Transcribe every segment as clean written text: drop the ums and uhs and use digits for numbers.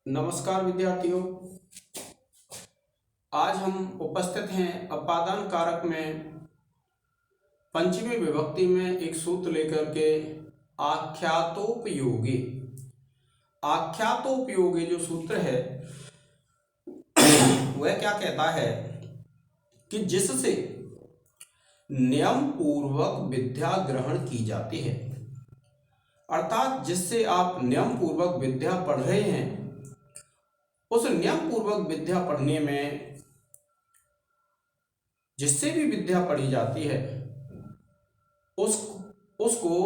नमस्कार विद्यार्थियों। आज हम उपस्थित हैं अपादान कारक में पंचमी विभक्ति में एक सूत्र लेकर के आख्यातोपयोगी। आख्यातोपयोगी जो सूत्र है वह क्या कहता है कि जिससे नियम पूर्वक विद्या ग्रहण की जाती है, अर्थात जिससे आप नियम पूर्वक विद्या पढ़ रहे हैं, उस नियम पूर्वक विद्या पढ़ने में जिससे भी विद्या पढ़ी जाती है उसको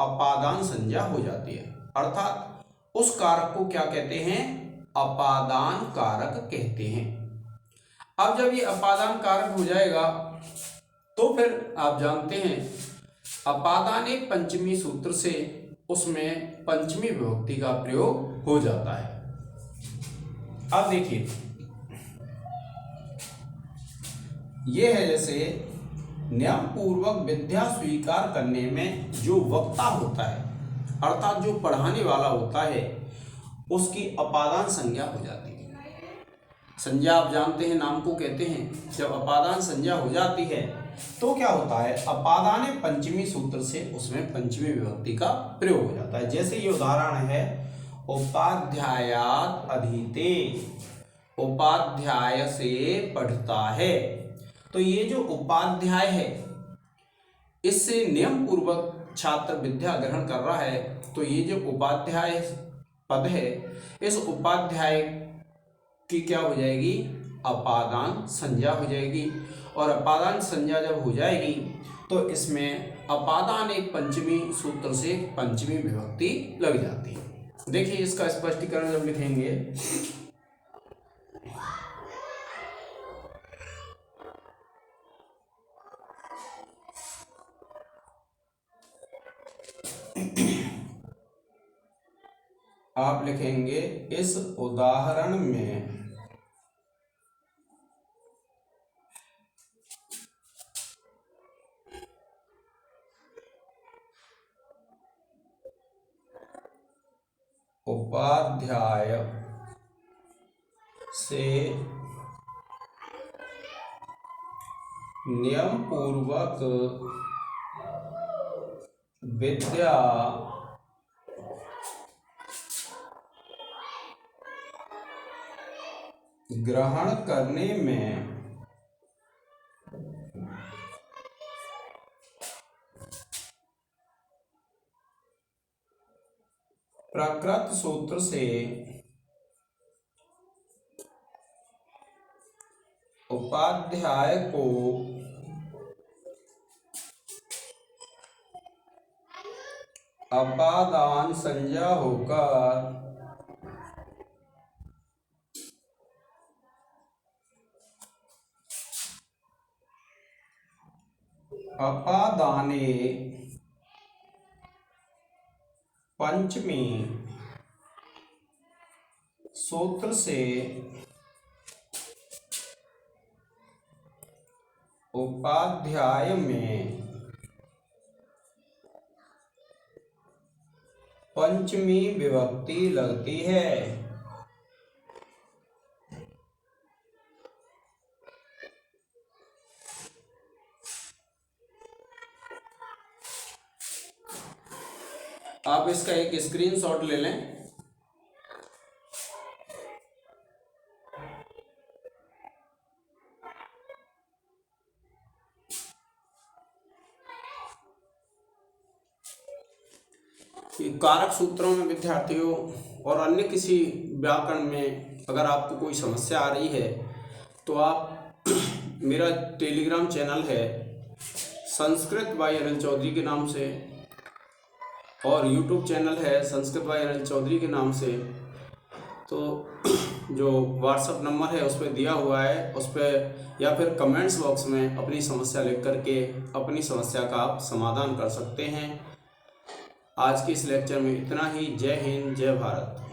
अपादान संज्ञा हो जाती है। अर्थात उस कारक को क्या कहते हैं? अपादान कारक कहते हैं। अब जब ये अपादान कारक हो जाएगा तो फिर आप जानते हैं अपादान एक पंचमी सूत्र से उसमें पंचमी विभक्ति का प्रयोग हो जाता है। अब देखिए, यह है जैसे नियम पूर्वक विद्या स्वीकार करने में जो वक्ता होता है, अर्थात जो पढ़ाने वाला होता है, उसकी अपादान संज्ञा हो जाती है। संज्ञा आप जानते हैं, नाम को कहते हैं। जब अपादान संज्ञा हो जाती है तो क्या होता है? अपादान पंचमी सूत्र से उसमें पंचमी विभक्ति का प्रयोग हो जाता है। जैसे ये उदाहरण है, उपाध्यायात् अधीते, उपाध्याय से पढ़ता है। तो ये जो उपाध्याय है, इससे नियम पूर्वक छात्र विद्या ग्रहण कर रहा है, तो ये जो उपाध्याय पद है, इस उपाध्याय की क्या हो जाएगी? अपादान संज्ञा हो जाएगी। और अपादान संज्ञा जब हो जाएगी तो इसमें अपादान एक पंचमी सूत्र से पंचमी विभक्ति लग जाती है। देखिए, इसका स्पष्टीकरण जब लिखेंगे, आप लिखेंगे इस उदाहरण में उपाध्याय से नियम पूर्वक विद्या ग्रहण करने में प्रकृत सूत्र से उपाध्याय को अपादान संज्ञा होकर अपादाने पंचमी सूत्र से उपाध्याय में पंचमी विभक्ति लगती है। आप इसका एक स्क्रीनशॉट ले लें। कारक सूत्रों में विद्यार्थियों और अन्य किसी व्याकरण में अगर आपको कोई समस्या आ रही है तो आप मेरा टेलीग्राम चैनल है संस्कृत बाय अनिल चौधरी के नाम से, और यूट्यूब चैनल है संस्कृत बाय अनिल चौधरी के नाम से। तो जो व्हाट्सएप नंबर है उस पर दिया हुआ है, उस पर या फिर कमेंट्स बॉक्स में अपनी समस्या लिख करके अपनी समस्या का आप समाधान कर सकते हैं। आज के इस लेक्चर में इतना ही। जय हिंद, जय भारत।